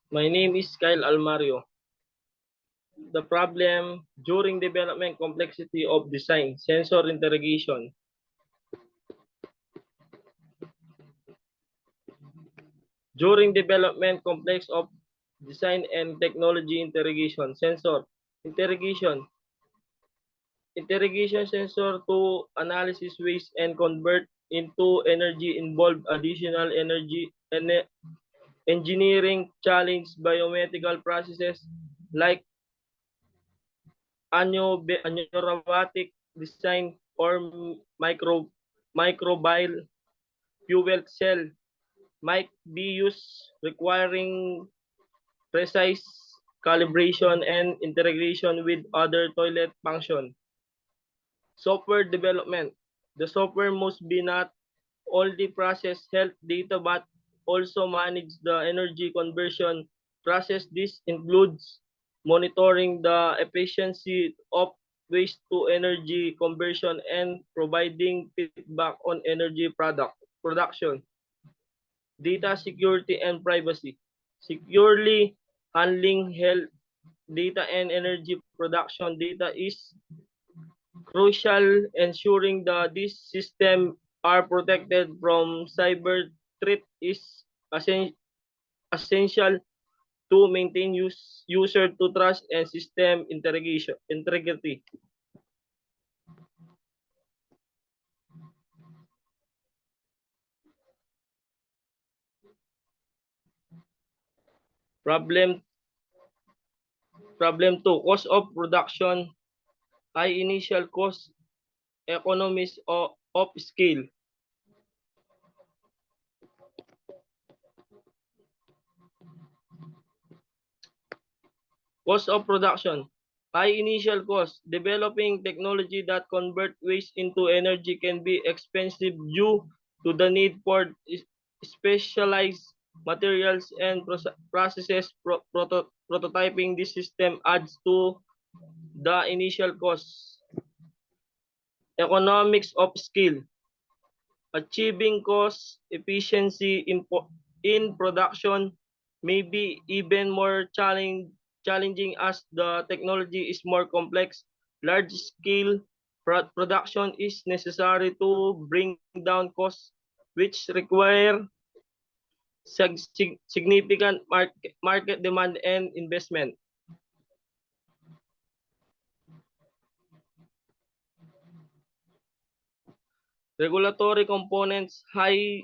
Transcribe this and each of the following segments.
My name is Kyle Almario. The problem during development complexity of design, sensor interrogation. During development complex of design and technology interrogation, sensor interrogation, interrogation sensor to analysis waste and convert into energy involved additional energy and engineering challenge biomedical processes like anaerobatic design or microbial fuel cell might be used requiring precise calibration and integration with other toilet function. Software development. The software must be not only process health data but also manage the energy conversion process. This includes monitoring the efficiency of waste to energy conversion and providing feedback on energy production. Data security and privacy. Securely handling health data and energy production data is crucial. Ensuring that these systems are protected from cyber threat is essential to maintain user to trust and system integrity. Problem Problem 2, cost of production, high initial cost, economies of scale. Cost of production, high initial cost. Developing technology that convert waste into energy can be expensive due to the need for specialized materials and processes. Prototyping this system adds to the initial cost. Economics of scale. Achieving cost efficiency in production may be even more challenging as the technology is more complex. Large-scale production is necessary to bring down costs, which require significant market demand and investment. Regulatory components, high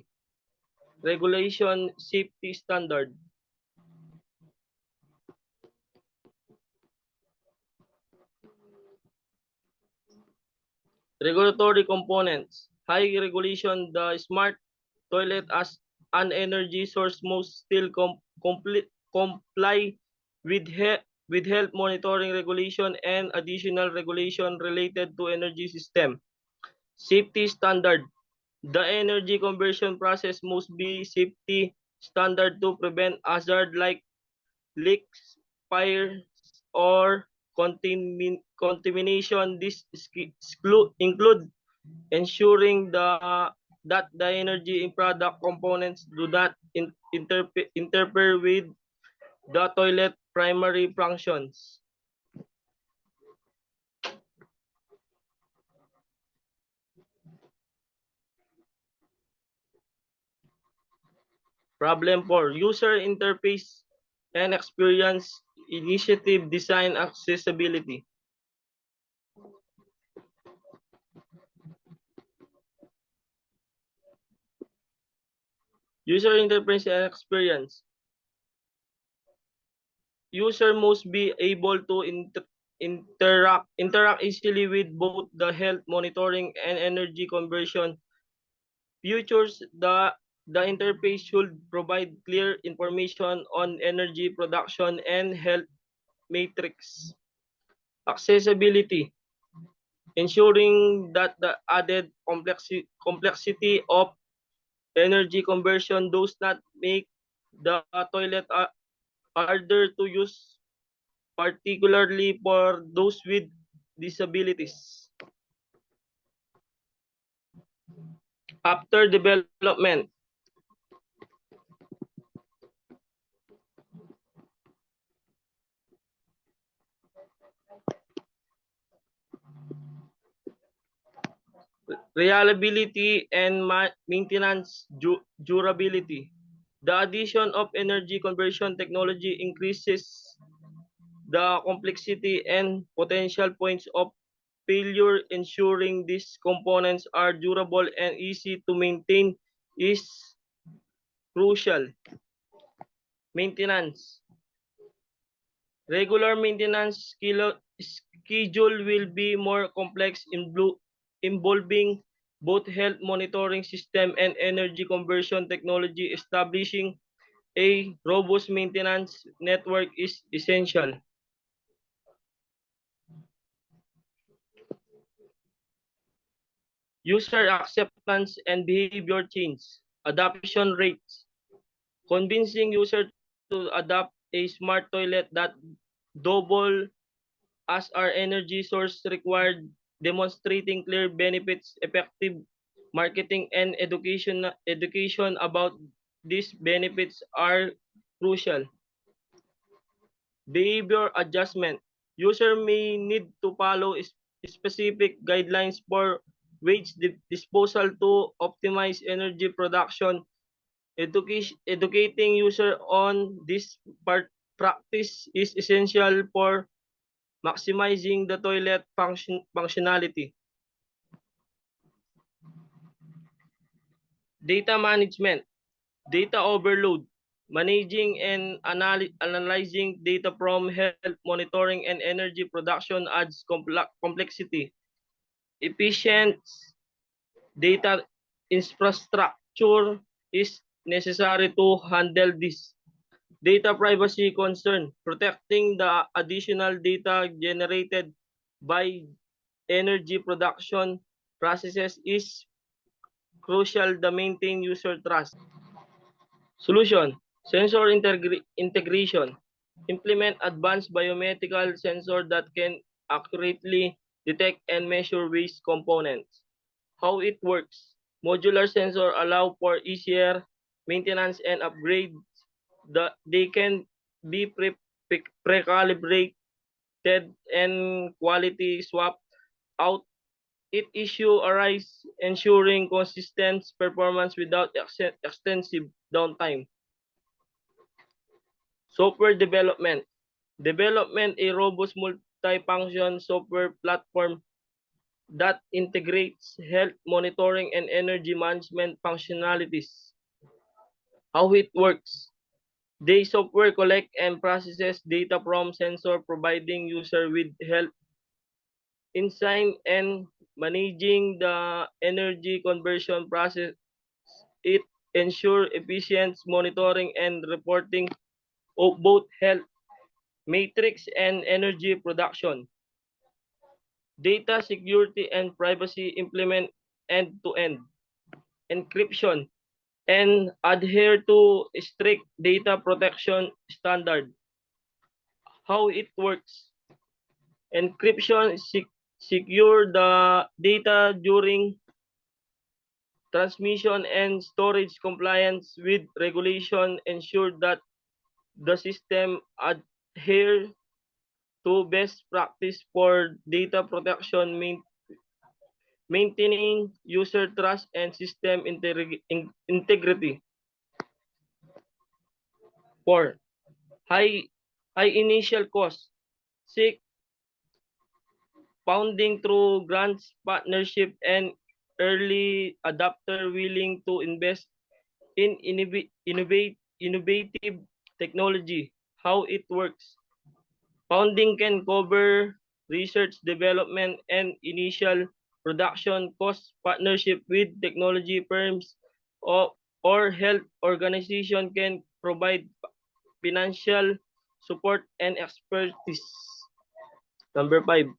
regulation safety standard. Regulatory components, high regulation, the smart toilet as an energy source must still comply with with health monitoring regulation and additional regulation related to energy system. Safety standard. The energy conversion process must be safety standard to prevent hazard like leaks, fire, or contamination. This include ensuring that the energy in product components do not interfere with the toilet primary functions. Problem 4, user interface and experience, initiative, design, accessibility. User interface and experience. User must be able to interact easily with both the health monitoring and energy conversion features. The interface should provide clear information on energy production and health matrix. Accessibility, ensuring that the added complexity of energy conversion does not make the toilet harder to use, particularly for those with disabilities. After development, reliability and maintenance durability. The addition of energy conversion technology increases the complexity and potential points of failure. Ensuring these components are durable and easy to maintain is crucial. Maintenance. Regular maintenance schedule will be more complex involving both health monitoring system and energy conversion technology. Establishing a robust maintenance network is essential. User acceptance and behavior change. Adoption rates. Convincing users to adopt a smart toilet that double as our energy source required, demonstrating clear benefits, effective marketing, and education about these benefits are crucial. Behavior adjustment. User may need to follow specific guidelines for waste disposal to optimize energy production. Educating user on this practice is essential for maximizing the toilet functionality. Data management, data overload, managing and analyzing data from health monitoring and energy production adds complexity. Efficient data infrastructure is necessary to handle this. Data privacy concern, protecting the additional data generated by energy production processes is crucial to maintain user trust. Solution: sensor integration. Implement advanced biomedical sensor that can accurately detect and measure waste components. How it works. Modular sensor allow for easier maintenance and upgrades. They can be pre-calibrated and quality swap out it issue arise, ensuring consistent performance without extensive downtime. Software development. Development a robust multi-function software platform that integrates health monitoring and energy management functionalities. How it works. The software collect and processes data from sensor, providing user with health insight and managing the energy conversion process. It ensures efficient monitoring and reporting of both health metrics and energy production. Data security and privacy implement end-to-end encryption and adhere to strict data protection standard. How it works. Encryption secure the data during transmission and storage compliance with regulation, ensure that the system adhere to best practice for data protection, maintaining user trust and system integrity. 4. High, high initial cost. 6. Funding through grants, partnership, and early adopter willing to invest in innovative technology. How it works. Funding can cover research development and initial production costs. Partnership with technology firms or health organization can provide financial support and expertise. Number 5.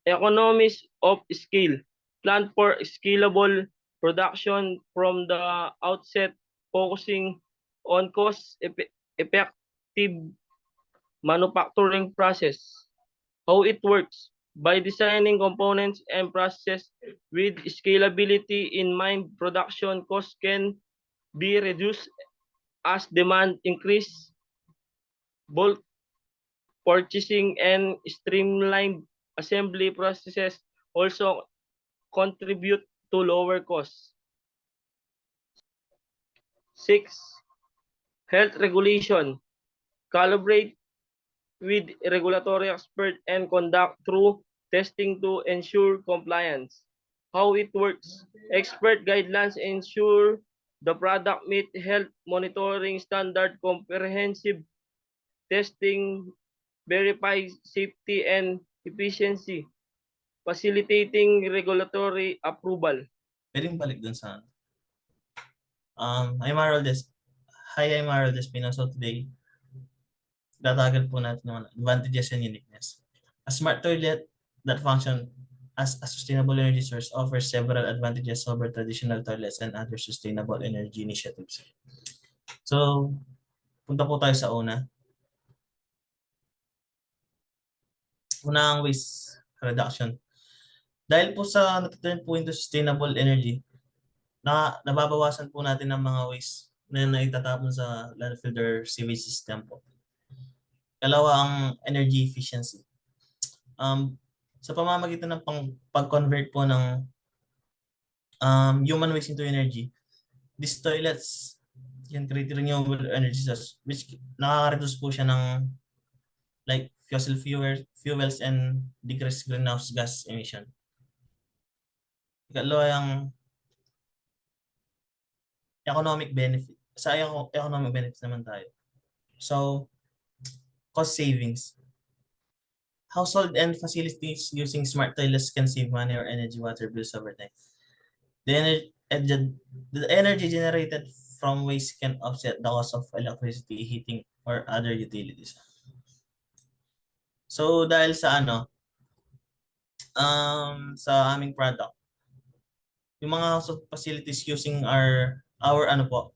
Economies of scale. Plan for scalable production from the outset, focusing on cost-effective manufacturing process. How it works. By designing components and processes with scalability in mind, production costs can be reduced as demand increase. Bulk purchasing and streamlined assembly processes also contribute to lower costs. 6. Health regulation. Collaborate with regulatory experts and conduct through testing to ensure compliance. How it works. Expert guidelines ensure the product meet health monitoring standard. Comprehensive testing verifies safety and efficiency, facilitating regulatory approval. Pwedeng balik dun sa I'm Harold Des. Hi, I'm Harold Despina. So today, tatagal po natin yung advantages and uniqueness. A smart toilet that function as a sustainable energy source offers several advantages over traditional toilets and other sustainable energy initiatives. So, punta po tayo sa una. Una ang waste reduction. Dahil po sa natiturn po into sustainable energy, nababawasan po natin ang mga waste na naitatapon sa landfill or sewage system po. Kalawa ang energy efficiency. Sa pamamagitan ng pag-convert po ng human waste into energy, these toilets can create renewable energy source which nakaka-reduce po siya ng like fossil fuels and decrease greenhouse gas emission. Ikalawa ang economic benefit. Sa economic benefits naman tayo. So, cost savings. Household and facilities using smart toilets can save money or energy water bills over time. The energy generated from waste can offset the cost of electricity, heating, or other utilities. So, dahil sa sa aming product, yung mga household facilities using our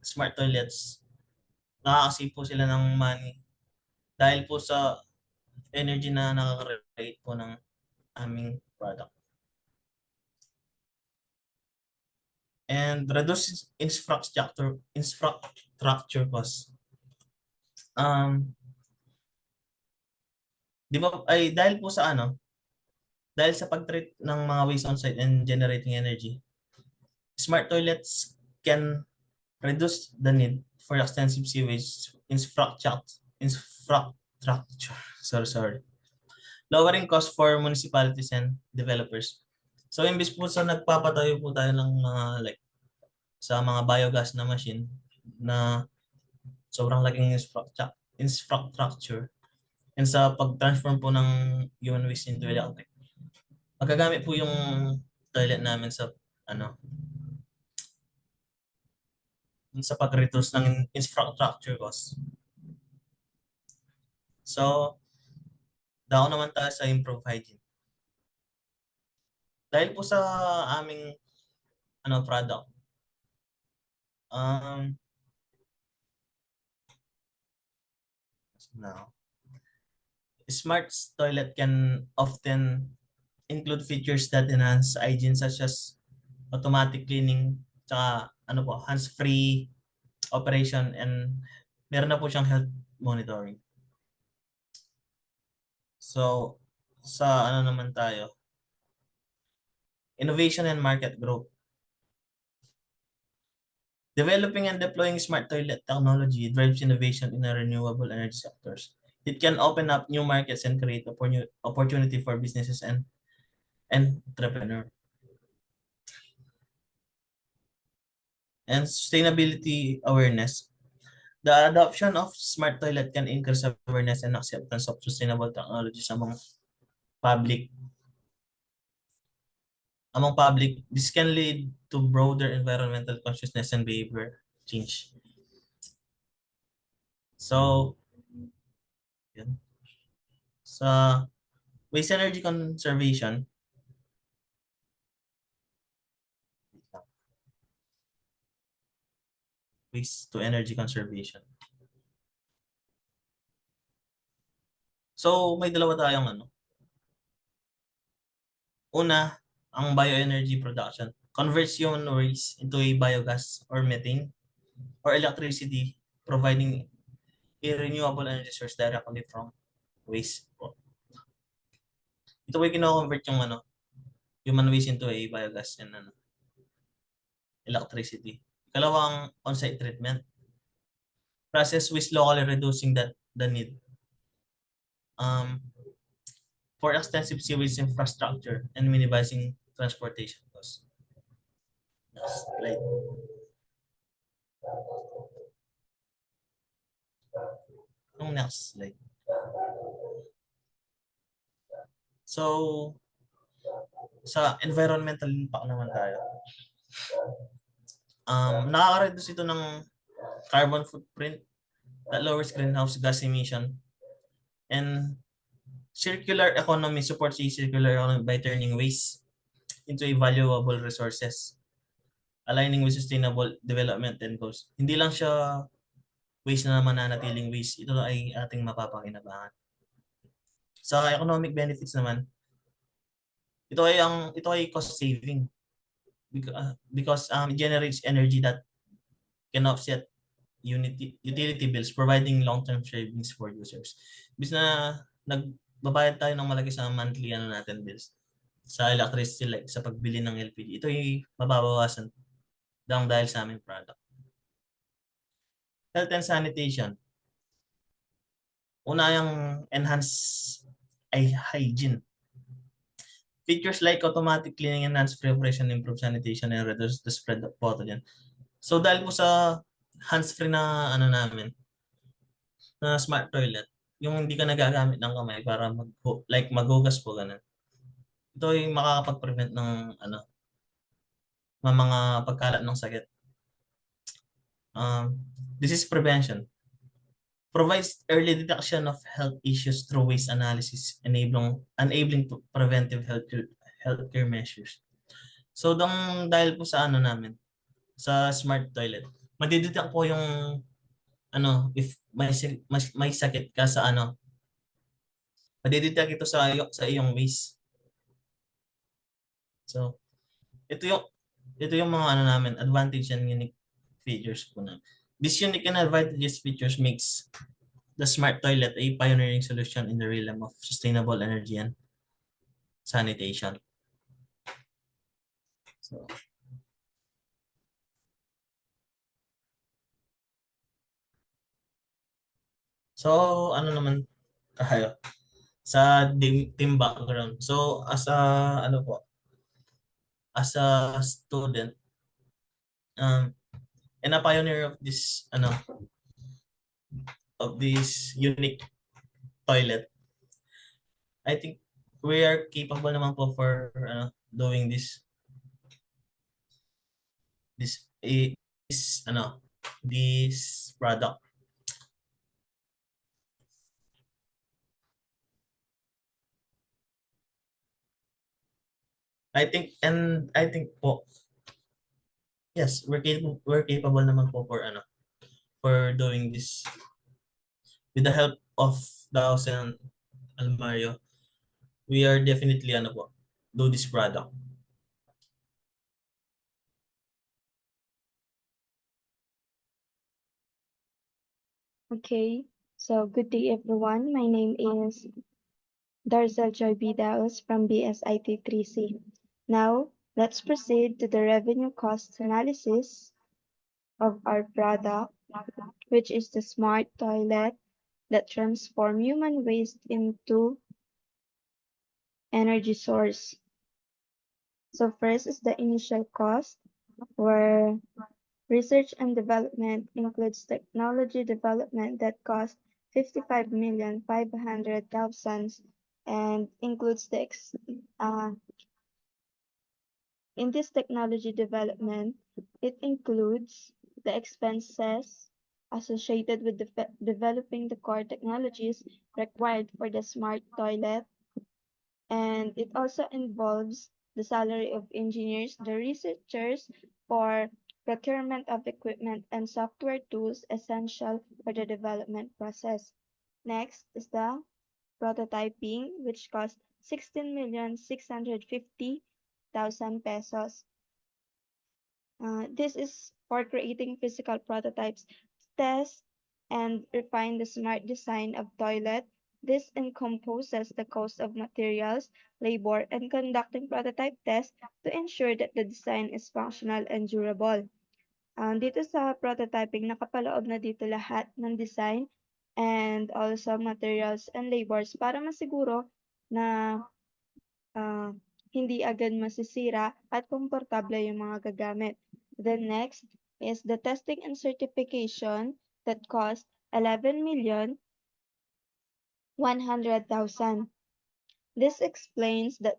smart toilets, nakakasave po sila ng money dahil po sa energy na nakaka-create po ng aming product. And reduce infrastructure costs. Di ba dahil po sa dahil sa pag-treat ng mga waste on site and generating energy, smart toilets can reduce the need for extensive sewage infrastructure. Sorry. Lowering cost for municipalities and developers. So, imbis po sa nagpapatayo po tayo ng mga like sa mga biogas na machine na sobrang laking infrastructure and sa pag-transform po ng human waste into electric. Magagamit po yung toilet namin sa sa pag-reduce ng infrastructure cost. So, dako naman tayo sa improve hygiene. Dahil po sa aming product, now, smart toilet can often include features that enhance hygiene such as automatic cleaning, tsaka hands-free operation, and meron na po siyang health monitoring. So, sa naman tayo, innovation and market growth. Developing and deploying smart toilet technology drives innovation in the renewable energy sectors. It can open up new markets and create opportunity for businesses and entrepreneurs. And sustainability awareness. The adoption of smart toilet can increase awareness and acceptance of sustainable technologies among public. This can lead to broader environmental consciousness and behavior change. So, yun. Sa waste energy conservation, waste to energy conservation. So, may dalawa tayong Una, ang bioenergy production converts human waste into a biogas or methane or electricity, providing a renewable energy source directly from waste. Ito po yung kino-convert yung human waste into a biogas and electricity. Ikalawang on-site treatment. Process waste locally, reducing the need for extensive sewage infrastructure and minimizing transportation costs. Next slide. Yung next slide. So, sa environmental impact naman tayo. Nakaka-reduce ito ng carbon footprint that lowers greenhouse gas emission, and circular economy supports a circular economy by turning waste into a valuable resources, aligning with sustainable development and goals. Hindi lang siya waste na mananatiling waste, ito ay ating mapapakinabangan. Sa economic benefits naman, ito ay cost saving because it generates energy that can offset utility bills, providing long-term savings for users. Bis na nagbabayad tayo ng malaki sa monthly natin bills sa electricity, like sa pagbili ng LPG, ito ay mababawasan dahil sa aming product. Health and sanitation. Una yung enhance hygiene. Features like automatic cleaning, enhanced preparation, improve sanitation, and reduce the spread of pathogen. So dahil po sa hands-free na namin, na smart toilet, yung hindi ka nagagamit ng kamay para maghugas po ganun. Ito ay makakapag-prevent ng mga pagkalat ng sakit. Disease prevention. Provides early detection of health issues through waste analysis, enabling preventive healthcare measures. So dahil po sa namin, sa smart toilet, madidetect po yung if may sakit ka sa madidetect ito sa iyong waste. So ito yung mga namin, advantage and unique features po na. This unique and advantageous features makes the smart toilet a pioneering solution in the realm of sustainable energy and sanitation. So ano naman tayo sa team background. So as a as a student and a pioneer of this unique toilet, I think we are capable naman po for doing this product. I think po, yes, we're capable naman po for doing this with the help of the house and Almario. We are definitely do this product. Okay, so good day everyone. My name is Darzel Joy Bidaos from BSIT 3C. Now, let's proceed to the revenue cost analysis of our product, which is the smart toilet that transform human waste into energy source. So first is the initial cost, where research and development includes technology development that costs 55,500,000 and includes in this technology development, it includes the expenses associated with developing the core technologies required for the smart toilet, and it also involves the salary of engineers, the researchers for procurement of equipment and software tools essential for the development process. Next is the prototyping, which costs 16,650,000 pesos. This is for creating physical prototypes, test and refine the smart design of toilet This encompasses the cost of materials, labor, and conducting prototype tests to ensure that the design is functional and durable. Dito sa prototyping, nakapaloob na dito lahat ng design and also materials and labors para masiguro na ah, hindi agad masisira at komportable yung mga gagamit. Then next is the testing and certification that cost 11,100,000. This explains that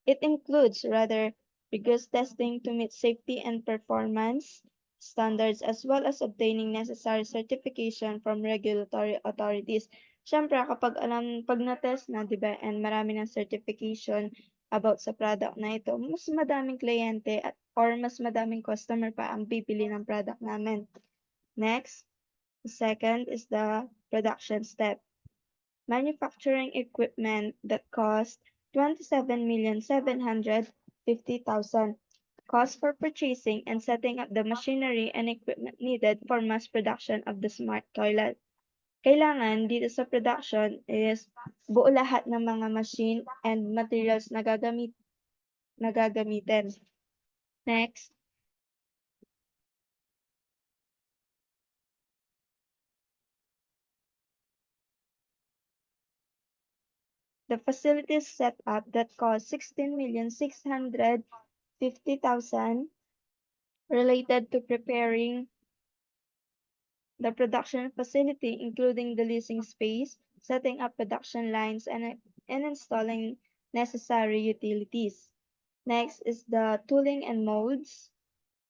it includes rather rigorous testing to meet safety and performance standards as well as obtaining necessary certification from regulatory authorities. Siyempre, pag na-test na, di ba, and marami ng certification about sa product na ito, mas madaming kliyente or mas madaming customer pa ang bibili ng product namin. Next, the second is the production step. Manufacturing equipment that cost 27,750,000. Cost for purchasing and setting up the machinery and equipment needed for mass production of the smart toilet. Kailangan dito sa production is buo lahat ng mga machine and materials na gagamitin. Next, the facilities set up that cost 16,650,000 related to preparing the production facility, including the leasing space, setting up production lines, and installing necessary utilities. Next is the tooling and molds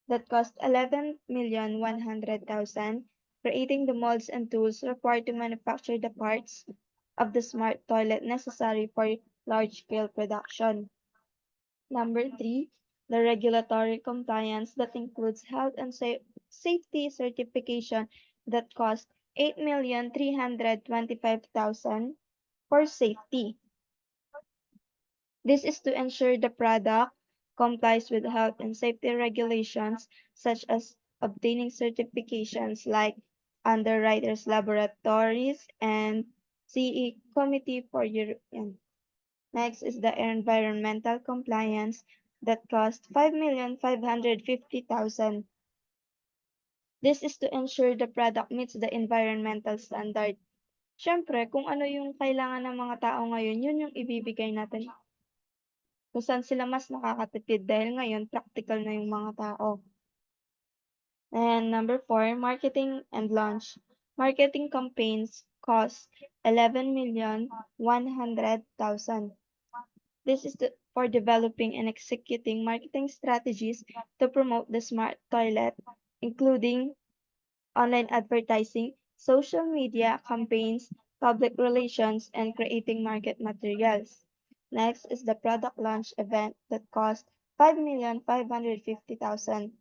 that cost 11,100,000, creating the molds and tools required to manufacture the parts of the smart toilet necessary for large-scale production. Number 3, the regulatory compliance that includes health and safety certification that cost 8,325,000 for safety. This is to ensure the product complies with health and safety regulations such as obtaining certifications like Underwriters Laboratories and CE Committee for European. Next is the environmental compliance that cost 5,550,000. This is to ensure the product meets the environmental standard. Siyempre, kung ano yung kailangan ng mga tao ngayon, yun yung ibibigay natin. Kung saan sila mas nakakatipid dahil ngayon practical na yung mga tao. And number 4, marketing and launch. Marketing campaigns cost 11,100,000. This is for developing and executing marketing strategies to promote the smart toilet, including online advertising, social media campaigns, public relations, and creating market materials. Next is the product launch event that cost 5,550,000.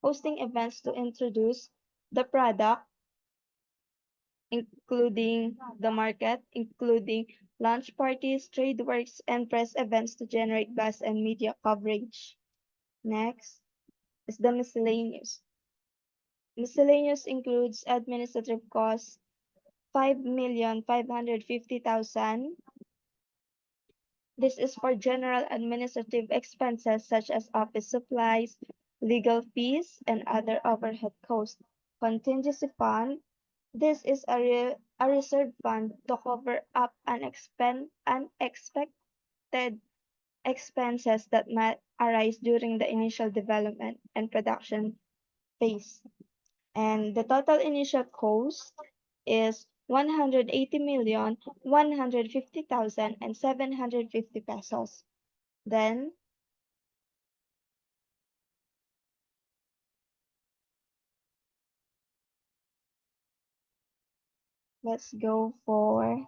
Hosting events to introduce the product, including the market, including launch parties, trade works, and press events to generate buzz and media coverage. Next is the miscellaneous. Miscellaneous includes administrative costs, 5,550,000. This is for general administrative expenses such as office supplies, legal fees, and other overhead costs. Contingency fund. This is a reserve fund to cover up unexpected expenses that might arise during the initial development and production phase. And the total initial cost is 180,150,750 pesos. Then, let's go for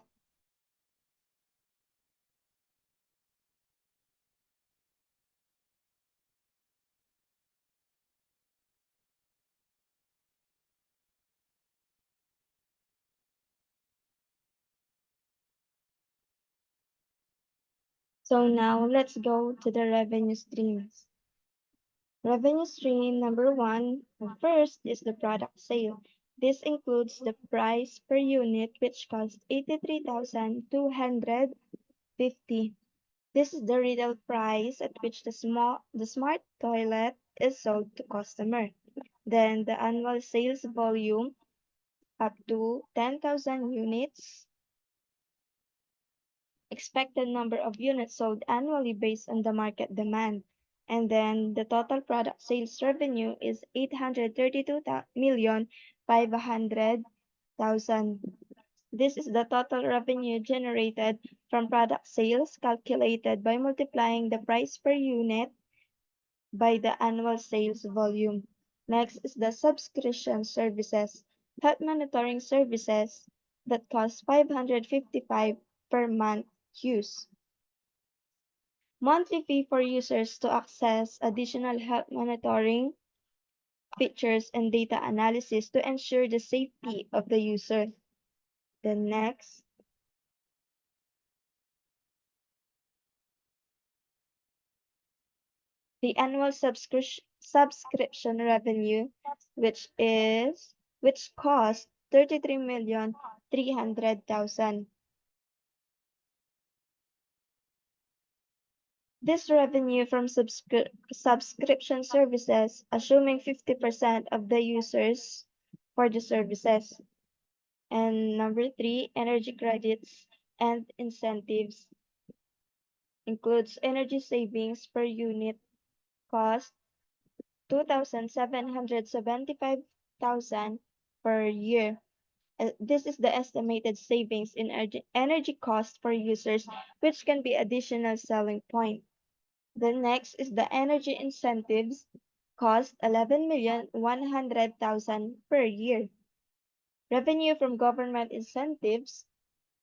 So now let's go to the revenue streams. Revenue stream number 1, first is the product sale. This includes the price per unit, which costs 83,250. This is the retail price at which the smart toilet is sold to customer. Then the annual sales volume up to 10,000 units. Expected number of units sold annually based on the market demand. And then the total product sales revenue is 832,500,000. This is the total revenue generated from product sales calculated by multiplying the price per unit by the annual sales volume. Next is the subscription services, health monitoring services that cost 555 per month use. Monthly fee for users to access additional health monitoring features and data analysis to ensure the safety of the user. The next, the annual subscription revenue, which cost 33,300,000. This revenue from subscription services, assuming 50% of the users for the services. And number 3, energy credits and incentives includes energy savings per unit cost 2,775,000 per year. This is the estimated savings in energy cost for users, which can be additional selling point. The next is the energy incentives, cost 11,100,000 per year. Revenue from government incentives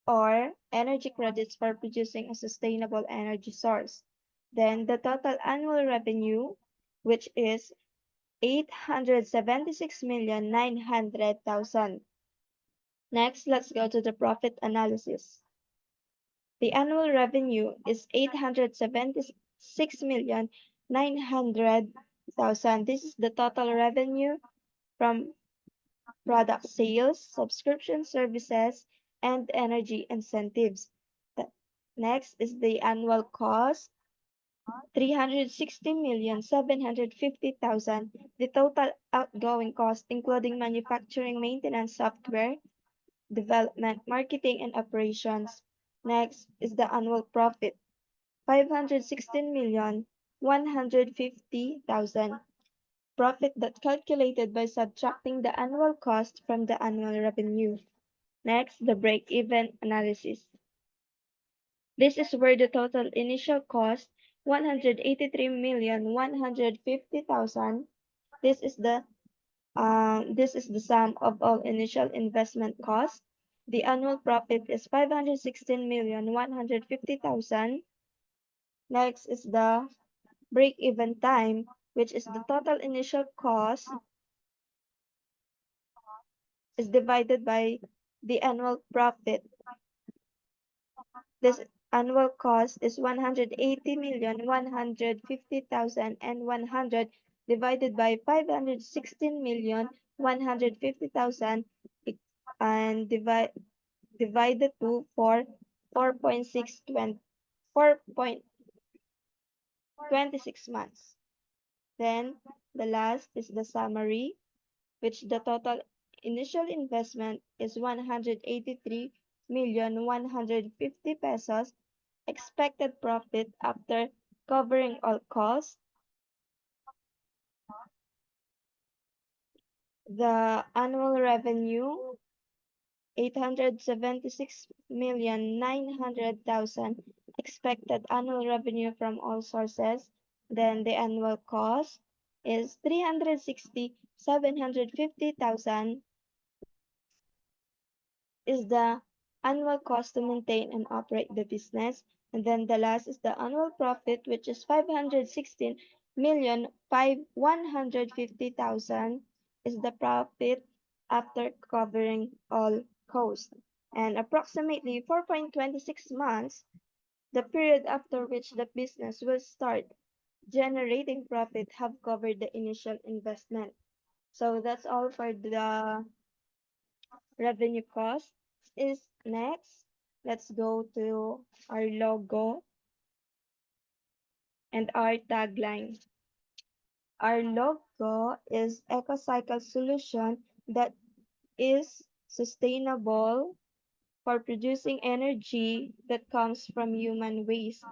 or energy credits for producing a sustainable energy source. Then the total annual revenue, which is 876,900,000. Next, let's go to the profit analysis. The annual revenue is 876,900,000. This is the total revenue from product sales, subscription services, and energy incentives. Next is the annual cost, 360,750,000. The total outgoing cost, including manufacturing, maintenance, software, development, marketing, and operations. Next is the annual profit, 516,150,000. Profit that calculated by subtracting the annual cost from the annual revenue. Next, the break-even analysis. This is where the total initial cost, 183,150,000. This is the sum of all initial investment costs. The annual profit is 516,150,000. Next is the break-even time, which is the total initial cost is divided by the annual profit. This annual cost is 180,150,000 and 100 divided by 516,150,000 and divided to 4.26 months. Then the last is the summary, which the total initial investment is 183,150 pesos. Expected profit after covering all costs. The annual revenue, 876,900,000. Expected annual revenue from all sources. Then the annual cost is 360,750,000 is the annual cost to maintain and operate the business. And then the last is the annual profit, which is 516,150,000 is the profit after covering all costs. And approximately 4.26 months, the period after which the business will start generating profit, have covered the initial investment. So that's all for the revenue cost is next. Let's go to our logo and our tagline. Our logo is EcoCycle solution that is sustainable for producing energy that comes from human waste.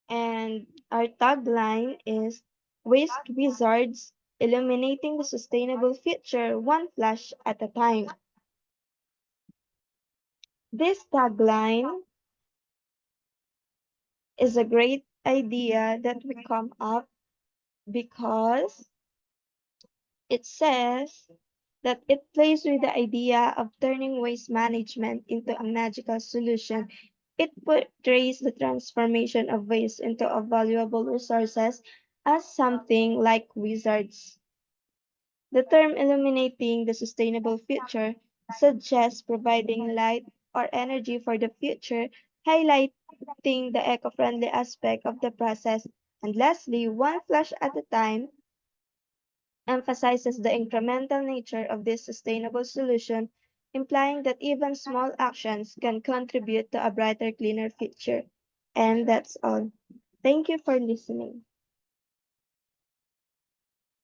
And our tagline is Waste Wizards, illuminating the sustainable future one flash at a time. This tagline is a great idea that we come up because it says that it plays with the idea of turning waste management into a magical solution. It portrays the transformation of waste into a valuable resources as something like wizards. The term illuminating the sustainable future suggests providing light or energy for the future, highlighting the eco-friendly aspect of the process. And lastly, one flash at a time emphasizes the incremental nature of this sustainable solution, implying that even small actions can contribute to a brighter, cleaner future. And that's all. Thank you for listening.